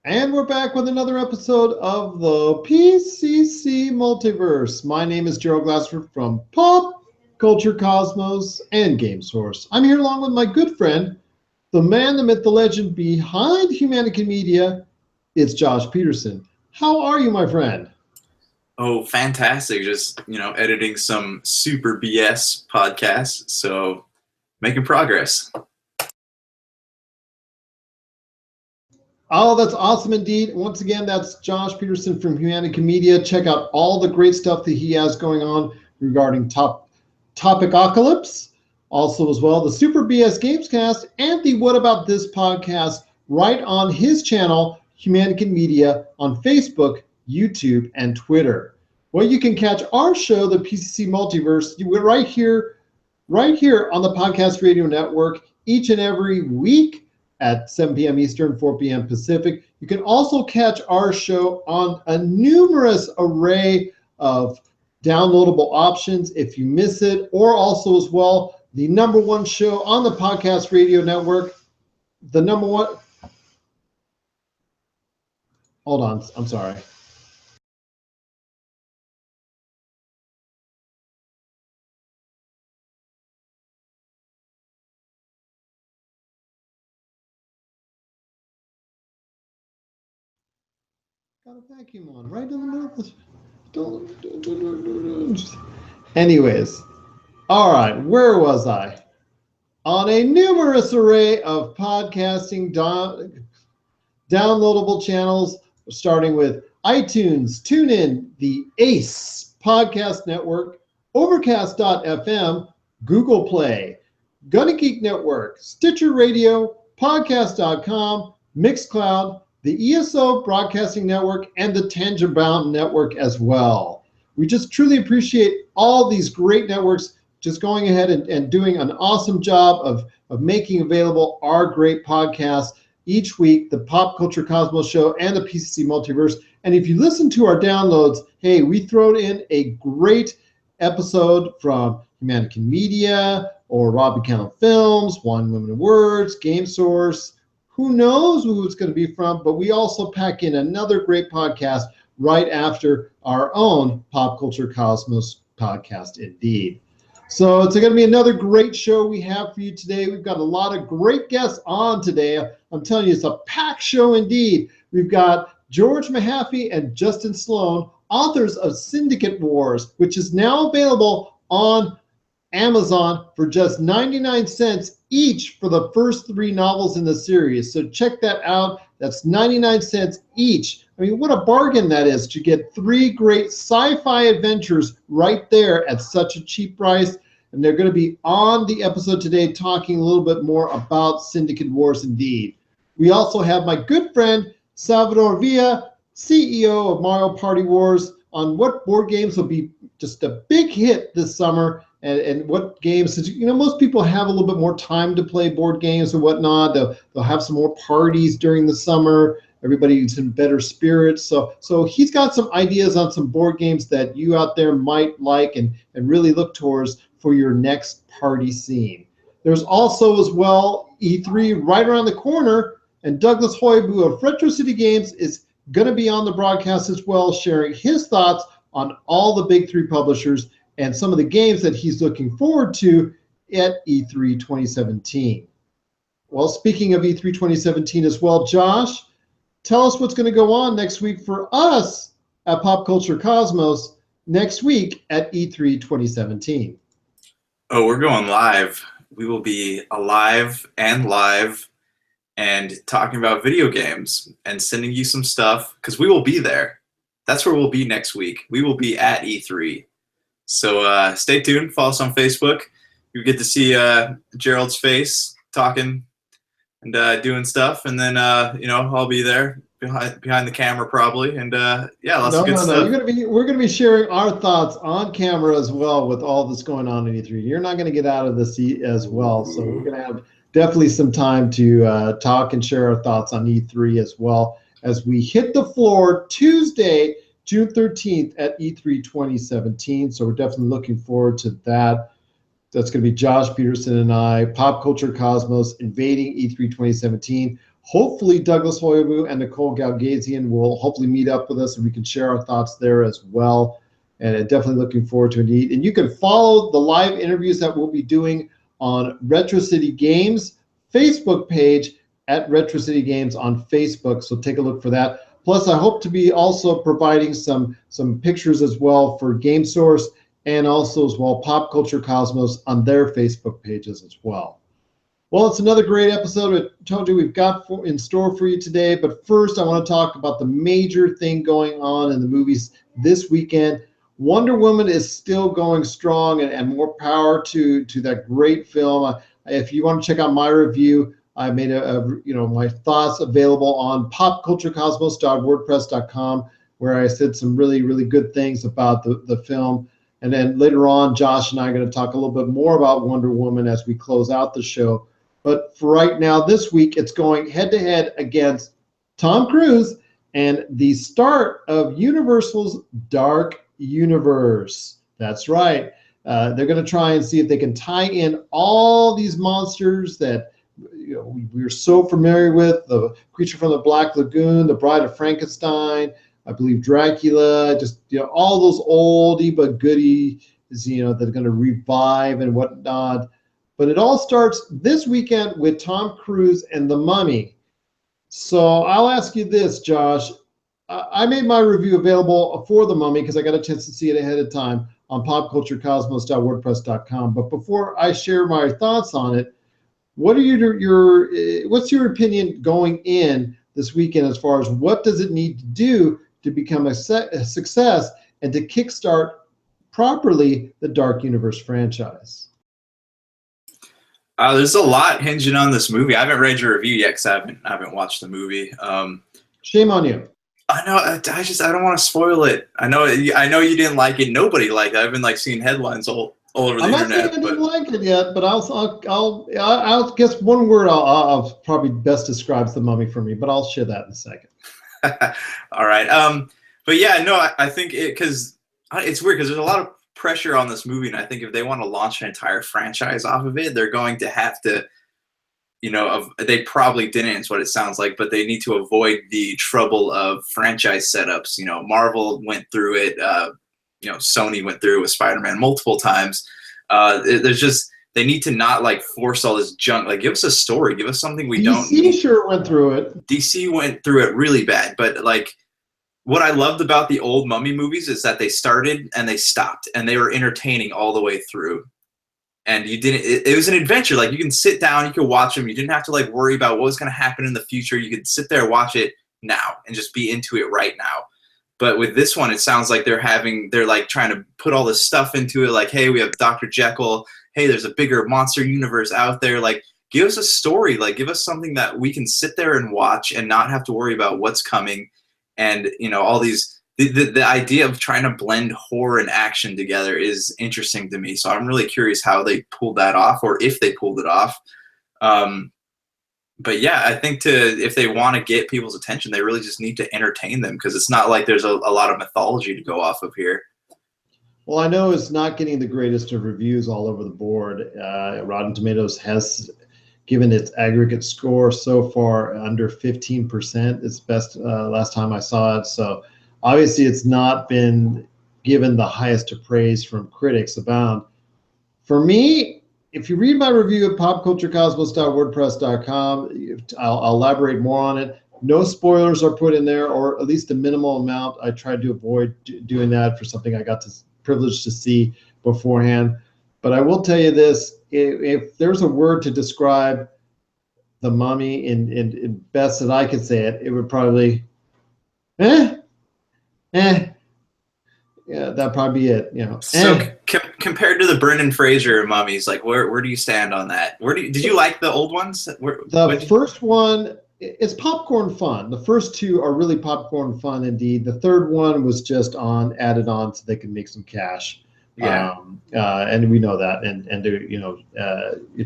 And we're back with another episode of the PCC Multiverse. My name is Gerald Glassford from Pop Culture Cosmos and Game Source. I'm here along with my good friend, the man, the myth, the legend behind Humanica Media. It's Josh Peterson. How are you, my friend? Oh, fantastic. Just, editing some super BS podcasts. So making progress. Oh, that's awesome indeed. Once again, that's Josh Peterson from Humanica Media. Check out all the great stuff that he has going on regarding Topicocalypse. Also, as well, the Super BS Gamescast and the What About This podcast right on his channel, Humanica Media, on Facebook, YouTube, and Twitter. Well, you can catch our show, the PCC Multiverse, right here on the Podcast Radio Network each and every week at 7 p.m. Eastern, 4 p.m. Pacific. You can also catch our show on a numerous array of downloadable options if you miss it, or also as well, the number one show on the Podcast Radio Network, the number one. Hold on, I'm sorry. Got a vacuum on right in the middle of this. Anyways, all right, where was I? On a numerous array of podcasting downloadable channels, starting with iTunes, TuneIn, the ACE Podcast Network, Overcast.fm, Google Play, Gonna Geek Network, Stitcher Radio, Podcast.com, Mixcloud, the ESO Broadcasting Network, and the Tangibound Network as well. We just truly appreciate all these great networks just going ahead and doing an awesome job of making available our great podcasts each week, the Pop Culture Cosmos Show and the PCC Multiverse. And if you listen to our downloads, hey, we thrown in a great episode from Humanica Media or Rob Buchanan Films, One Women and Words, Game Source. Who knows who it's going to be from, but we also pack in another great podcast right after our own Pop Culture Cosmos podcast, indeed. So it's going to be another great show we have for you today. We've got a lot of great guests on today. I'm telling you, it's a packed show indeed. We've got George Mahaffey and Justin Sloan, authors of Syndicate Wars, which is now available on Amazon for just 99 cents each for the first 3 novels in the series. So check that out. That's 99 cents each. I mean, what a bargain that is to get 3 great sci-fi adventures right there at such a cheap price. And they're going to be on the episode today talking a little bit more about Syndicate Wars indeed. We also have my good friend Salvador Villa, CEO of Mario Party Wars, on what board games will be just a big hit this summer. And what games, most people have a little bit more time to play board games and whatnot. They'll have some more parties during the summer. Everybody's in better spirits. So he's got some ideas on some board games that you out there might like and really look towards for your next party scene. There's also as well E3 right around the corner, and Douglas Hoibu of Retro City Games is going to be on the broadcast as well, sharing his thoughts on all the big 3 publishers and some of the games that he's looking forward to at E3 2017. Well, speaking of E3 2017 as well, Josh, tell us what's going to go on next week for us at Pop Culture Cosmos next week at E3 2017. Oh, we're going live. We will be alive and live and talking about video games and sending you some stuff because we will be there. That's where we'll be next week. We will be at E3. So stay tuned. Follow us on Facebook. You get to see Gerald's face talking and doing stuff, and then I'll be there behind the camera probably, and lots of good stuff. We're gonna be sharing our thoughts on camera as well with all that's going on in E3. You're not gonna get out of this as well, so we're gonna have definitely some time to talk and share our thoughts on E3 as well as we hit the floor Tuesday, June 13th at E3 2017. So we're definitely looking forward to that. That's going to be Josh Peterson and I, Pop Culture Cosmos, invading E3 2017. Hopefully Douglas Hoyomu and Nicole Galgazian will hopefully meet up with us and we can share our thoughts there as well. And definitely looking forward to it. And you can follow the live interviews that we'll be doing on Retro City Games Facebook page at Retro City Games on Facebook. So take a look for that. Plus, I hope to be also providing some pictures as well for Game Source and also as well Pop Culture Cosmos on their Facebook pages as well. Well, it's another great episode. I told you we've got in store for you today. But first, I want to talk about the major thing going on in the movies this weekend. Wonder Woman is still going strong, and more power to that great film. If you want to check out my review, I made my thoughts available on popculturecosmos.wordpress.com, where I said some really, really good things about the film. And then later on, Josh and I are going to talk a little bit more about Wonder Woman as we close out the show. But for right now, this week, it's going head-to-head against Tom Cruise and the start of Universal's Dark Universe. That's right. They're going to try and see if they can tie in all these monsters that we're so familiar with: the Creature from the Black Lagoon, the Bride of Frankenstein, I believe Dracula, just all those oldie but goodies, that are going to revive and whatnot. But it all starts this weekend with Tom Cruise and The Mummy. So I'll ask you this, Josh. I made my review available for The Mummy because I got a chance to see it ahead of time on popculturecosmos.wordpress.com. But before I share my thoughts on it, what's your opinion going in this weekend as far as what does it need to do to become a success and to kickstart properly the Dark Universe franchise? There's a lot hinging on this movie. I haven't read your review yet because I haven't watched the movie. Shame on you. I know. I don't want to spoil it. I know you didn't like it. Nobody liked it. I've been seeing headlines all over the internet. I'm not saying I didn't like it yet, but I'll guess one word I'll probably best describes The Mummy for me, but I'll share that in a second. All right. But yeah, no, I think because it's weird because there's a lot of pressure on this movie, and I think if they want to launch an entire franchise off of it, they're going to have to, they probably didn't, is what it sounds like, but they need to avoid the trouble of franchise setups. Marvel went through it. Sony went through it with Spider-Man multiple times. They need to not force all this junk. Give us a story. Give us something we don't need. DC sure went through it. DC went through it really bad, but what I loved about the old Mummy movies is that they started and they stopped, and they were entertaining all the way through. And it was an adventure. You can sit down, you could watch them. You didn't have to worry about what was going to happen in the future. You could sit there, watch it now, and just be into it right now. But with this one, it sounds like they're trying to put all this stuff into it. Hey, we have Dr. Jekyll. Hey, there's a bigger monster universe out there. Give us a story. Give us something that we can sit there and watch and not have to worry about what's coming. And, all these, the idea of trying to blend horror and action together is interesting to me. So I'm really curious how they pulled that off, or if they pulled it off. But yeah, I think if they want to get people's attention, they really just need to entertain them, because it's not like there's a lot of mythology to go off of here. Well, I know it's not getting the greatest of reviews all over the board. Rotten Tomatoes has given its aggregate score so far under 15%. It's best last time I saw it. So obviously it's not been given the highest of praise from critics abound. For me, if you read my review at popculturecosmos.wordpress.com, I'll elaborate more on it. No spoilers are put in there, or at least a minimal amount. I tried to avoid doing that for something I got privileged to see beforehand. But I will tell you this, if there's a word to describe The Mummy in best that I could say it, it would probably, Yeah, that'd probably be it. So compared to the Brendan Fraser mummies, where do you stand on that? Did you like the old ones? The first one is popcorn fun. The first two are really popcorn fun indeed. The third one was just added on so they could make some cash. Yeah. And we know that, and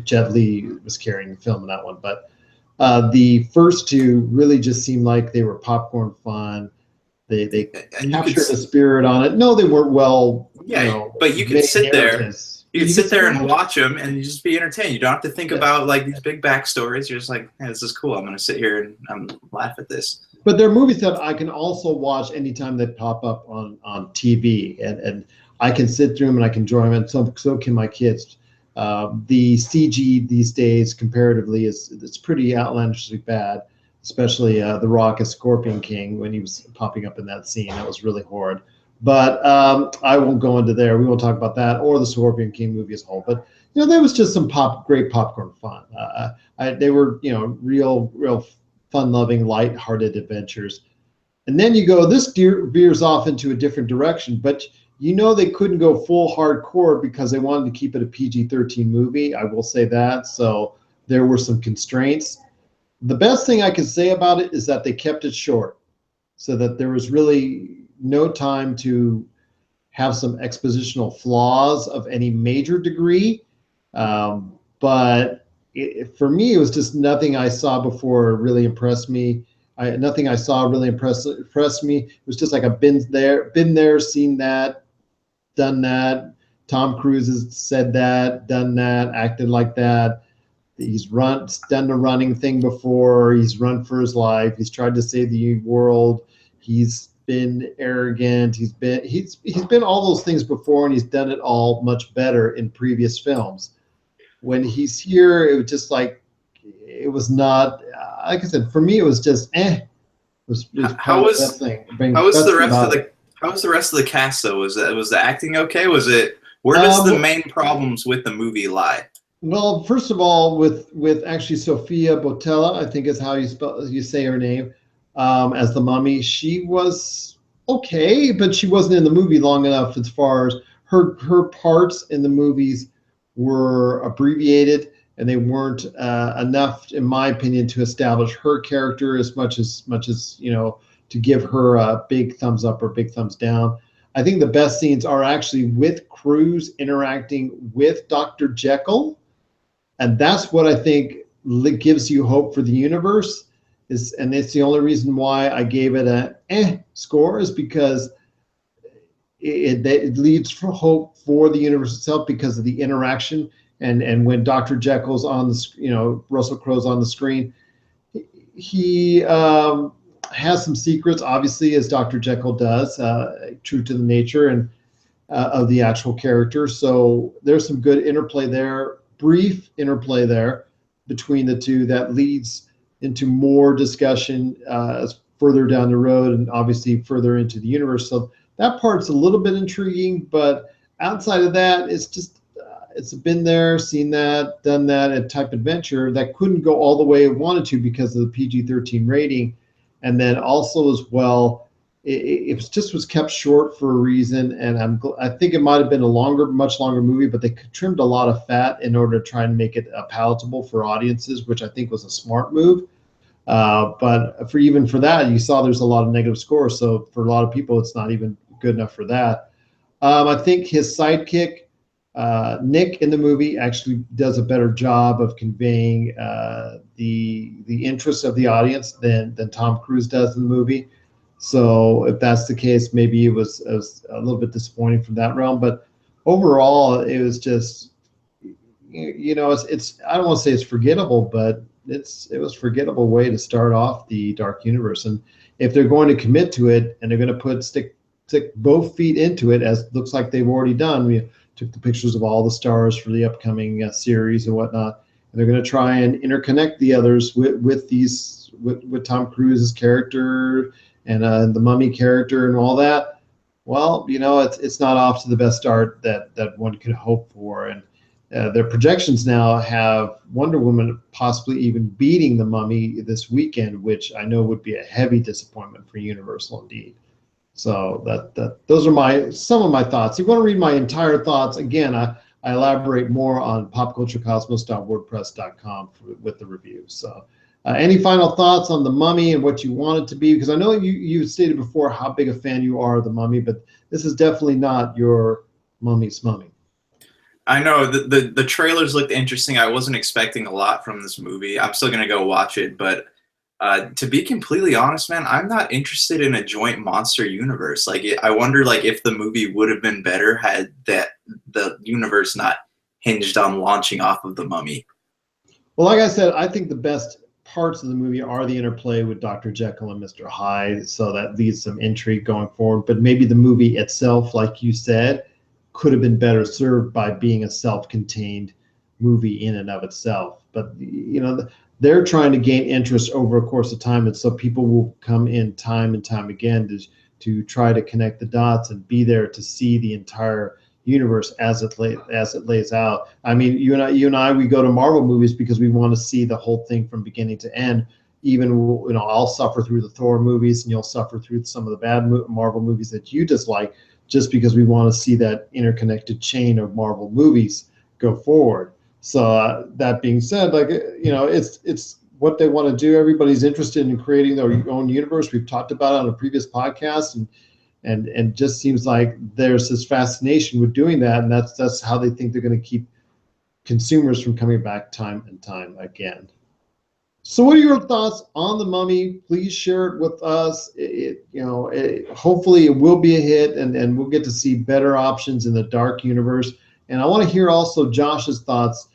Jet Li was carrying the film in that one, but the first two really just seemed like they were popcorn fun. They captured the spirit on it. No, they weren't well. Yeah, but you can sit there. You can sit there and watch them, and you just be entertained. You don't have to think about like these big backstories. You're just like, hey, this is cool. I'm going to sit here and laugh at this. But there are movies that I can also watch anytime they pop up on TV, and I can sit through them and I can enjoy them, and so can my kids. The CG these days, comparatively, it's pretty outlandishly bad. Especially The Rock as Scorpion King when he was popping up in that scene. That was really horrid. But I won't go into there. We won't talk about that or the Scorpion King movie as a whole. But there was just some great popcorn fun. They were real fun-loving, light-hearted adventures. And then you go, this veers off into a different direction. But they couldn't go full hardcore because they wanted to keep it a PG-13 movie. I will say that. So there were some constraints. The best thing I can say about it is that they kept it short so that there was really no time to have some expositional flaws of any major degree. But for me, it was just nothing I saw before really impressed me. Nothing I saw really impressed me. It was just like I've been there, seen that, done that. Tom Cruise has said that, done that, acted like that. He's done the running thing before. He's run for his life. He's tried to save the world. He's been arrogant. He's been all those things before, and he's done it all much better in previous films. When he's here, it was just like it was not. Like I said, for me, it was just It was how was the rest of the cast though? Was the acting okay? Where does the main problems with the movie lie? Well, first of all, with actually Sophia Boutella, I think is how you say her name, as the mummy, she was okay, but she wasn't in the movie long enough as far as her parts in the movies were abbreviated, and they weren't enough, in my opinion, to establish her character as much as to give her a big thumbs up or big thumbs down. I think the best scenes are actually with Cruise interacting with Dr. Jekyll. And that's what I think gives you hope for the universe. And it's the only reason why I gave it a score, is because it leads for hope for the universe itself because of the interaction. And when Dr. Jekyll's on Russell Crowe's on the screen, he has some secrets, obviously, as Dr. Jekyll does, true to the nature and of the actual character. So there's some good interplay there. Brief interplay there between the two that leads into more discussion further down the road and obviously further into the universe. So that part's a little bit intriguing, but outside of that, it's just it's been there, seen that, done that, a type adventure that couldn't go all the way it wanted to because of the PG-13 rating. And then also as well, it was kept short for a reason, and I think it might have been a much longer movie, but they trimmed a lot of fat in order to try and make it palatable for audiences, which I think was a smart move. But for that, you saw there's a lot of negative scores, so for a lot of people, it's not even good enough for that. I think his sidekick, Nick, in the movie actually does a better job of conveying the interest of the audience than Tom Cruise does in the movie. So if that's the case, maybe it was a little bit disappointing from that realm. But overall, it was just, it's I don't want to say it's forgettable, but it was a forgettable way to start off the Dark Universe. And if they're going to commit to it and they're going to stick both feet into it, as looks like they've already done, we took the pictures of all the stars for the upcoming series and whatnot, and they're going to try and interconnect the others with Tom Cruise's character and the mummy character and all that. Well, it's not off to the best start that one could hope for. And their projections now have Wonder Woman possibly even beating the mummy this weekend, which I know would be a heavy disappointment for Universal indeed. So those are some of my thoughts. If you want to read my entire thoughts, again, I elaborate more on popculturecosmos.wordpress.com with the review. So any final thoughts on the Mummy and what you want it to be? Because I know you stated before how big a fan you are of the Mummy, but this is definitely not your Mummy's Mummy. I know the trailers looked interesting. I wasn't expecting a lot from this movie. I'm still gonna go watch it, but To be completely honest, man, I'm not interested in a joint monster universe. Like, I wonder, like, if the movie would have been better had the universe not hinged on launching off of the Mummy. Well, like I said, I think the best parts of the movie are the interplay with Dr. Jekyll and Mr. Hyde, so that leaves some intrigue going forward. But maybe the movie itself, like you said, could have been better served by being a self-contained movie in and of itself. But they're trying to gain interest over a course of time, and so people will come in time and time again to try to connect the dots and be there to see the entire universe as it lays out. I mean, you and I, we go to Marvel movies because we want to see the whole thing from beginning to end. Even I'll suffer through the Thor movies, and you'll suffer through some of the bad Marvel movies that you dislike, just because we want to see that interconnected chain of Marvel movies go forward. So that being said, like it's what they want to do. Everybody's interested in creating their own universe. We've talked about it on a previous podcast, and just seems like there's this fascination with doing that, and that's how they think they're going to keep consumers from coming back time and time again. So what are your thoughts on the Mummy? Please share it with us. Hopefully it will be a hit, and we'll get to see better options in the dark universe. And I want to hear also Josh's thoughts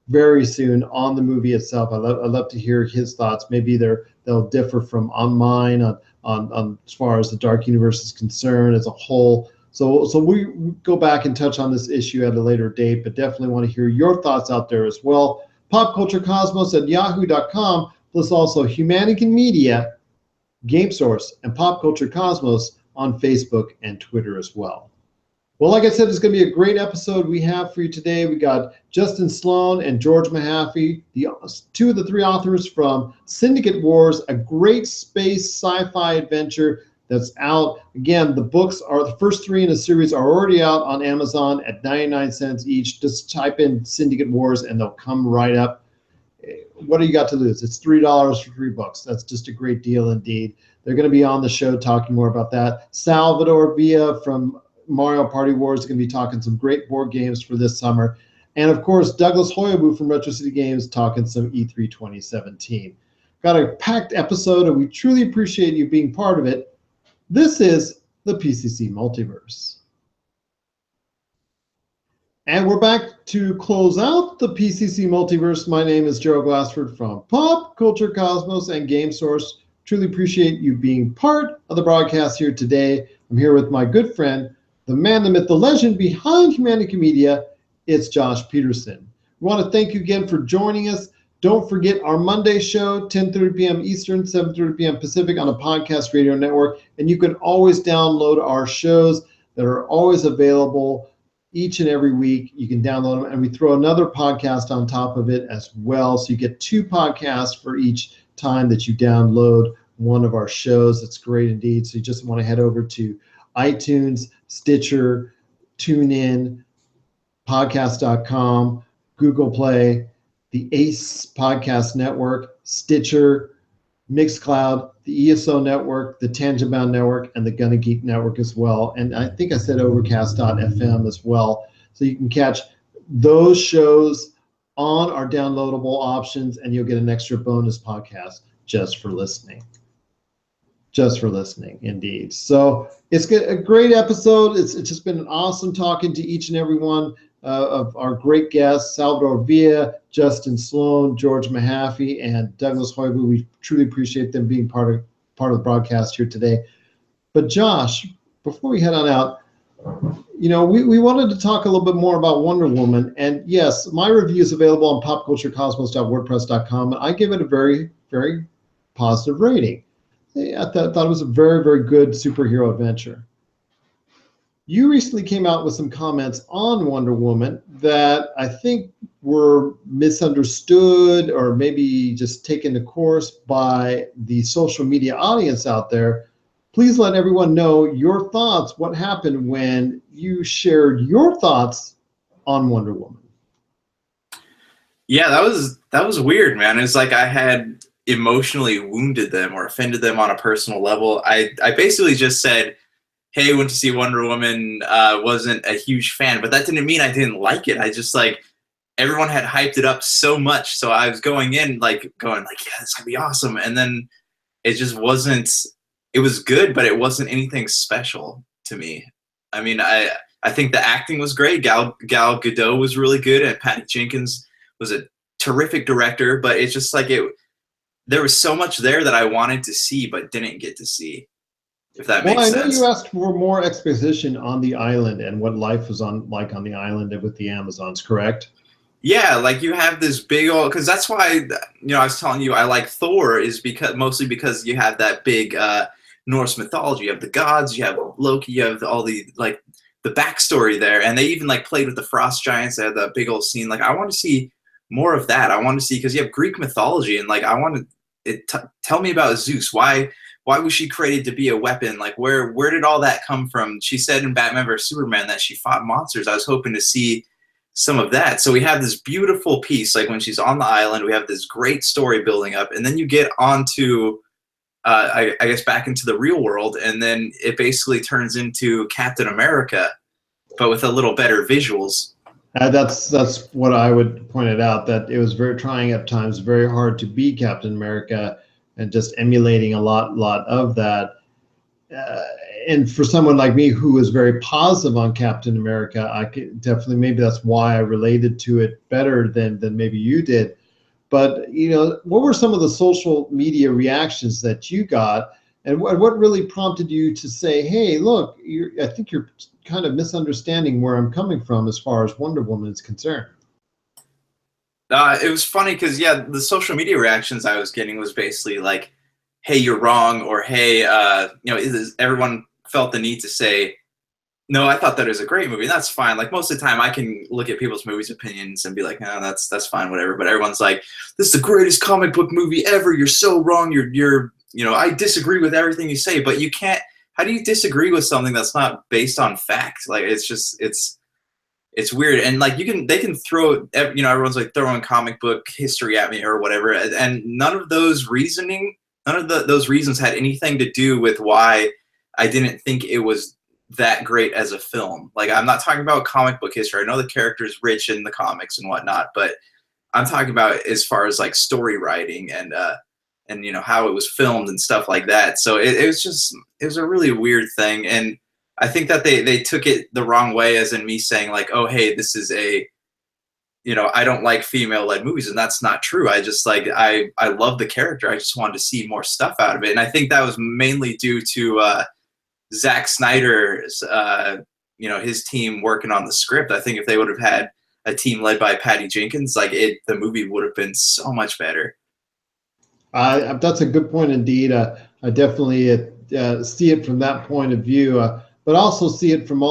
very soon on the movie itself. I'd love to hear his thoughts. Maybe they'll differ from on mine on as far as the dark universe is concerned as a whole. So we go back and touch on this issue at a later date, but definitely want to hear your thoughts out there as well. popculturecosmos@yahoo.com, plus also Humanic and Media, Game Source, and Pop Culture Cosmos on Facebook and Twitter as well. Well, like I said, it's going to be a great episode we have for you today. We got Justin Sloan and George Mahaffey, two of the three authors from Syndicate Wars, a great space sci-fi adventure that's out. Again, the first three in the series are already out on Amazon at 99 cents each. Just type in Syndicate Wars and they'll come right up. What do you got to lose? It's $3 for 3 books. That's just a great deal indeed. They're going to be on the show talking more about that. Salvador Villa from Mario Party Wars is going to be talking some great board games for this summer. And of course, Douglas Hoyabu from Retro City Games talking some E3 2017. Got a packed episode, and we truly appreciate you being part of it. This is the PCC Multiverse. And we're back to close out the PCC Multiverse. My name is Gerald Glassford from Pop Culture Cosmos and Game Source. Truly appreciate you being part of the broadcast here today. I'm here with my good friend, the man, the myth, the legend behind Humanic Media. It's Josh Peterson. We want to thank you again for joining us. Don't forget our Monday show, 10:30 p.m. Eastern, 7:30 p.m. Pacific on the Podcast Radio Network. And you can always download our shows that are always available each and every week. You can download them, and we throw another podcast on top of it as well. So you get 2 podcasts for each time that you download one of our shows. That's great indeed. So you just want to head over to iTunes, Stitcher, TuneIn, podcast.com, Google Play, the ACE Podcast Network, Stitcher, Mixcloud, the ESO Network, the Tangent Bound Network, and the Gonna Geek Network as well. And I think I said Overcast.fm as well. So you can catch those shows on our downloadable options, and you'll get an extra bonus podcast just for listening. Just for listening, indeed. So it's a great episode. It's just been awesome talking to each and every one of our great guests, Salvador Villa, Justin Sloan, George Mahaffey, and Douglas Hoibu. We truly appreciate them being part of the broadcast here today. But Josh, before we head on out, we wanted to talk a little bit more about Wonder Woman. And yes, my review is available on popculturecosmos.wordpress.com. And I give it a very, very positive rating. I thought it was a very, very good superhero adventure. You recently came out with some comments on Wonder Woman that I think were misunderstood or maybe just taken to course by the social media audience out there. Please let everyone know your thoughts. What happened when you shared your thoughts on Wonder Woman? Yeah, that was weird, man. It's like I had emotionally wounded them or offended them on a personal level. I basically just said, hey, went to see Wonder Woman, wasn't a huge fan, but that didn't mean I didn't like it. I just everyone had hyped it up so much, so I was going in like yeah, it's gonna be awesome, and then it just wasn't. It was good, but it wasn't anything special to me. I mean, I think the acting was great. Gal Gadot was really good, and Patty Jenkins was a terrific director. But it's just like there was so much there that I wanted to see but didn't get to see. If that makes sense. Well, I know you asked for more exposition on the island and what life was like on the island with the Amazons, correct? Yeah, like you have this big old, because that's why, I was telling you I like Thor is mostly because you have that big Norse mythology. You have the gods, you have Loki, you have all the like the backstory there, and they even like played with the frost giants. They had that big old scene. Like I want to see more of that. I want to see, because you have Greek mythology, and like I want to tell me about Zeus. Why was she created to be a weapon? Like where did all that come from? She said in Batman vs Superman that she fought monsters. I was hoping to see some of that. So we have this beautiful piece, like when she's on the island, we have this great story building up, and then you get onto, I guess, back into the real world, and then it basically turns into Captain America, but with a little better visuals. That's what I would point it out, that it was very trying at times, very hard to be Captain America, and just emulating a lot of that. And for someone like me who was very positive on Captain America, I could definitely, maybe that's why I related to it better than maybe you did. But what were some of the social media reactions that you got, and what really prompted you to say, "Hey, look, I think you're kind of misunderstanding where I'm coming from as far as Wonder Woman is concerned"? It was funny because the social media reactions I was getting was basically like, "Hey, you're wrong," or "Hey, everyone felt the need to say, no, I thought that was a great movie." And that's fine. Like most of the time I can look at people's movies opinions and be like, "No, that's fine, whatever." But everyone's like, "This is the greatest comic book movie ever. You're so wrong. You're I disagree with everything you say." But you can't, how do you disagree with something that's not based on fact? Like it's weird. And like they can throw, everyone's like throwing comic book history at me or whatever. And none of those reasons had anything to do with why I didn't think it was that great as a film. Like, I'm not talking about comic book history. I know the character's rich in the comics and whatnot, but I'm talking about as far as like story writing and how it was filmed and stuff like that. So it was a really weird thing. And I think that they took it the wrong way, as in me saying like, "Oh, hey, this is I don't like female-led movies," and that's not true. I just I love the character. I just wanted to see more stuff out of it, and I think that was mainly due to Zack Snyder's his team working on the script. I think if they would have had a team led by Patty Jenkins, the movie would have been so much better. That's a good point indeed. I definitely see it from that point of view, but also see it from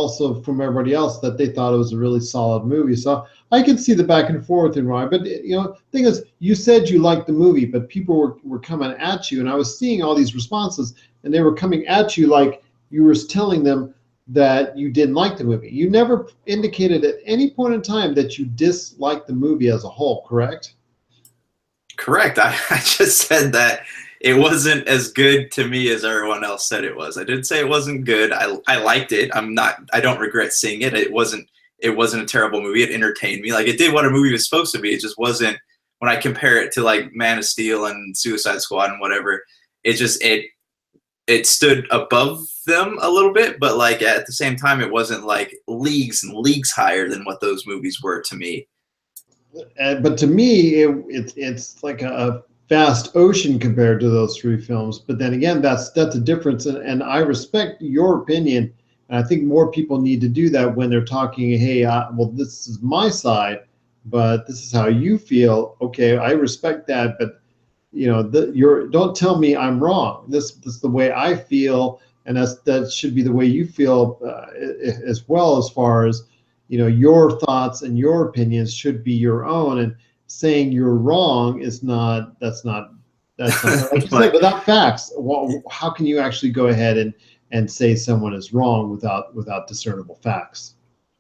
everybody else, that they thought it was a really solid movie. So I can see the back and forth in Ryan. But the thing is, you said you liked the movie, but people were coming at you, and I was seeing all these responses, and they were coming at you like you were telling them that you didn't like the movie. You never indicated at any point in time that you disliked the movie as a whole, correct? Correct. I just said that it wasn't as good to me as everyone else said it was. I didn't say it wasn't good. I liked it. I don't regret seeing it. It wasn't a terrible movie. It entertained me. Like, it did what a movie was supposed to be. It just wasn't, when I compare it to like Man of Steel and Suicide Squad and whatever, it stood above them a little bit, but like at the same time, it wasn't like leagues and leagues higher than what those movies were to me. But to me, it's like a vast ocean compared to those three films. But then again, that's a difference, and I respect your opinion, and I think more people need to do that when they're talking. Hey, well, this is my side, but this is how you feel. Okay, I respect that, but don't tell me I'm wrong. This is the way I feel, and that should be the way you feel as well, as far as your thoughts and your opinions should be your own, and saying you're wrong is not. That's not like you said, without facts. Well, how can you actually go ahead and say someone is wrong without discernible facts?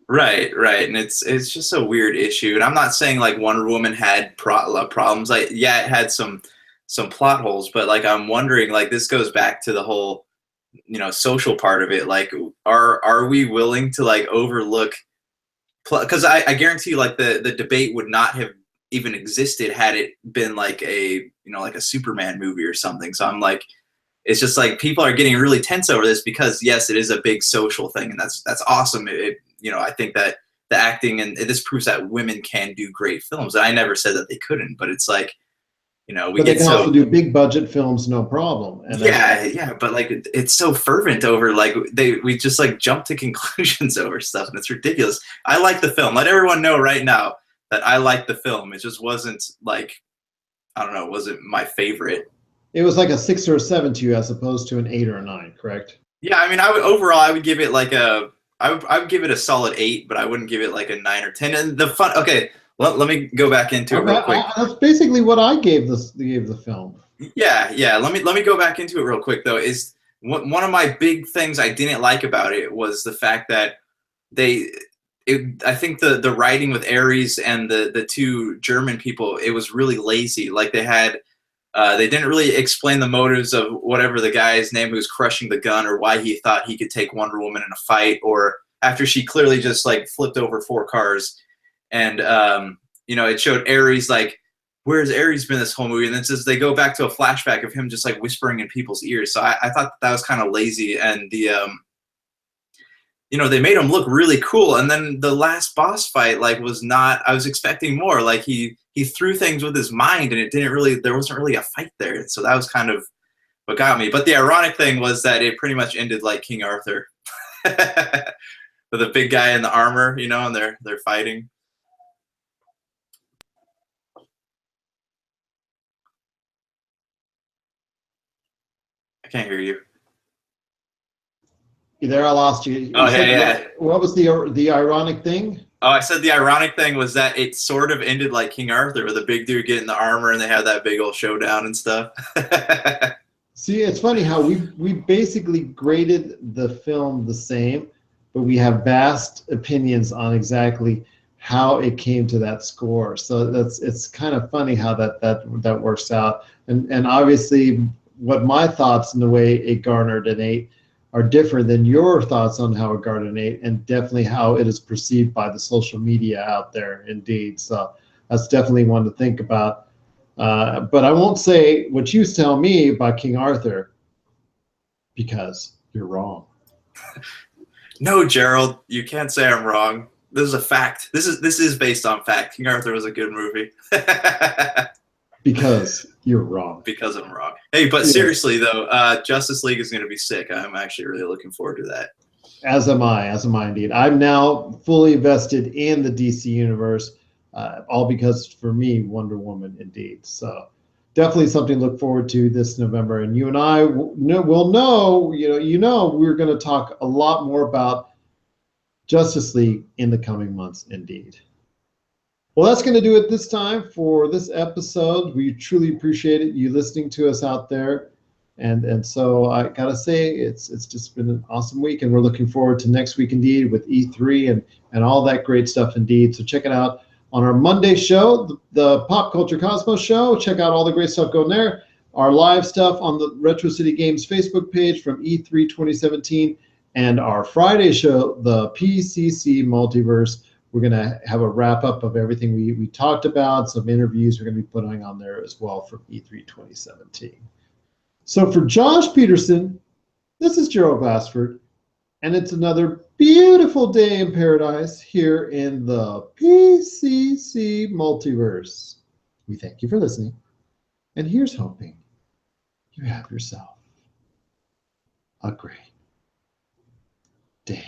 Right, and it's just a weird issue. And I'm not saying like Wonder Woman had problems. Like, yeah, it had some plot holes, but like I'm wondering, like, this goes back to the whole social part of it. Like, are we willing to like overlook because I guarantee you, like the debate would not have even existed had it been like a like a Superman movie or something. So I'm like, it's just like people are getting really tense over this because yes, it is a big social thing, and that's awesome. I think that the acting and this proves that women can do great films. And I never said that they couldn't, but it's like, we but they get can so also do big budget films, no problem. And yeah, but like it's so fervent over like we just like jump to conclusions over stuff, and it's ridiculous. I like the film. Let everyone know right now that I like the film. It just wasn't like, I don't know, wasn't my favorite. It was like a 6 or a 7 to you as opposed to an 8 or a 9, correct? Yeah, I mean, I would give it like I would give it a solid 8, but I wouldn't give it like a 9 or 10. And the fun, okay, let me go back into it real quick. That's basically what I gave the film. Yeah. Let me go back into it real quick though. Is one of my big things I didn't like about it was the fact that I think the writing with Ares and the two German people, it was really lazy. Like they didn't really explain the motives of whatever the guy's name who was crushing the gun, or why he thought he could take Wonder Woman in a fight, or after she clearly just like flipped over 4 cars. And it showed Ares, like, where's Ares been this whole movie? And then says they go back to a flashback of him just like whispering in people's ears. So I thought that was kind of lazy. And they made him look really cool. And then the last boss fight, like, was not, I was expecting more. Like he threw things with his mind, and there wasn't really a fight there. So that was kind of what got me. But the ironic thing was that it pretty much ended like King Arthur. With a big guy in the armor, and they're fighting. I can't hear you. You there? I lost you. Oh, yeah. What was the ironic thing? Oh, I said the ironic thing was that it sort of ended like King Arthur, with a big dude getting the armor and they had that big old showdown and stuff. See, it's funny how we basically graded the film the same, but we have vast opinions on exactly how it came to that score. So it's kind of funny how that works out. And obviously, what my thoughts and the way it garnered an 8 are different than your thoughts on how it garnered an 8, and definitely how it is perceived by the social media out there. Indeed, so that's definitely one to think about. But I won't say what you tell me about King Arthur, because you're wrong. No, Gerald, you can't say I'm wrong. This is a fact. This is based on fact. King Arthur was a good movie. Because you're wrong. Because I'm wrong. Hey, but seriously though, Justice League is going to be sick. I'm actually really looking forward to that. As am I indeed. I'm now fully invested in the DC universe, all because, for me, Wonder Woman, indeed. So definitely something to look forward to this November. And you and I will know, we're going to talk a lot more about Justice League in the coming months, indeed. Well, that's going to do it this time for this episode. We truly appreciate it, you listening to us out there. And so I got to say, it's just been an awesome week, and we're looking forward to next week, indeed, with E3 and all that great stuff, indeed. So check it out on our Monday show, the Pop Culture Cosmos show. Check out all the great stuff going there. Our live stuff on the Retro City Games Facebook page from E3 2017, and our Friday show, the PCC Multiverse. We're going to have a wrap-up of everything we talked about, some interviews we're going to be putting on there as well from E3 2017. So for Josh Peterson, this is Gerald Glassford, and it's another beautiful day in paradise here in the PCC Multiverse. We thank you for listening, and here's hoping you have yourself a great day.